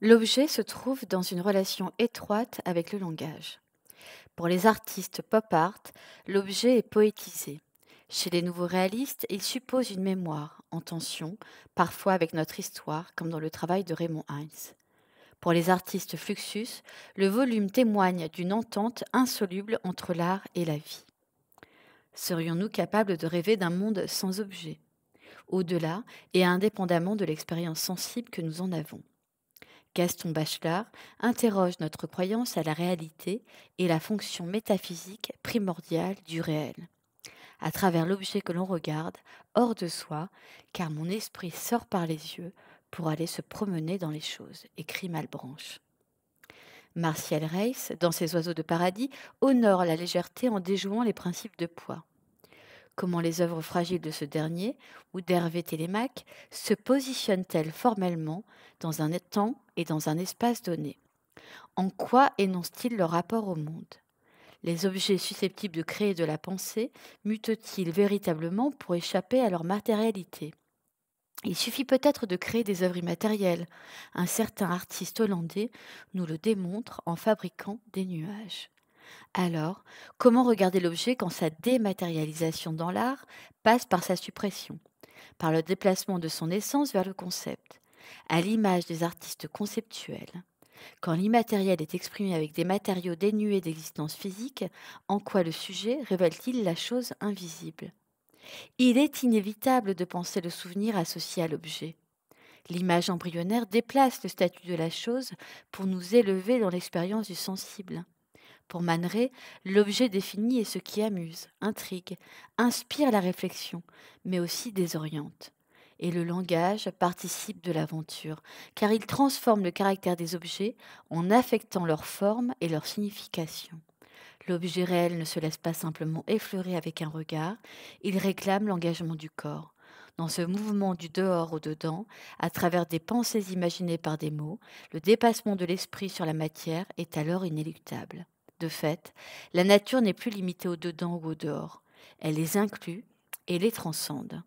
L'objet se trouve dans une relation étroite avec le langage. Pour les artistes pop art, l'objet est poétisé. Chez les nouveaux réalistes, il suppose une mémoire, en tension, parfois avec notre histoire, comme dans le travail de Raymond Hines. Pour les artistes Fluxus, le volume témoigne d'une entente insoluble entre l'art et la vie. Serions-nous capables de rêver d'un monde sans objet, au-delà et indépendamment de l'expérience sensible que nous en avons? Gaston Bachelard interroge notre croyance à la réalité et la fonction métaphysique primordiale du réel, à travers l'objet que l'on regarde, hors de soi, car mon esprit sort par les yeux pour aller se promener dans les choses, écrit Malebranche. Martial Reiss, dans ses Oiseaux de paradis, honore la légèreté en déjouant les principes de poids. Comment les œuvres fragiles de ce dernier, ou d'Hervé Télémaque, se positionnent-elles formellement dans un temps et dans un espace donné? En quoi énoncent-ils leur rapport au monde? Les objets susceptibles de créer de la pensée mutent-ils véritablement pour échapper à leur matérialité? Il suffit peut-être de créer des œuvres immatérielles. Un certain artiste hollandais nous le démontre en fabriquant des nuages. Alors, comment regarder l'objet quand sa dématérialisation dans l'art passe par sa suppression, par le déplacement de son essence vers le concept, à l'image des artistes conceptuels? Quand l'immatériel est exprimé avec des matériaux dénués d'existence physique, en quoi le sujet révèle-t-il la chose invisible? Il est inévitable de penser le souvenir associé à l'objet. L'image embryonnaire déplace le statut de la chose pour nous élever dans l'expérience du sensible. Pour Man Ray, l'objet défini est ce qui amuse, intrigue, inspire la réflexion, mais aussi désoriente. Et le langage participe de l'aventure, car il transforme le caractère des objets en affectant leur forme et leur signification. L'objet réel ne se laisse pas simplement effleurer avec un regard, il réclame l'engagement du corps. Dans ce mouvement du dehors au dedans, à travers des pensées imaginées par des mots, le dépassement de l'esprit sur la matière est alors inéluctable. De fait, la nature n'est plus limitée au dedans ou au dehors. Elle les inclut et les transcende.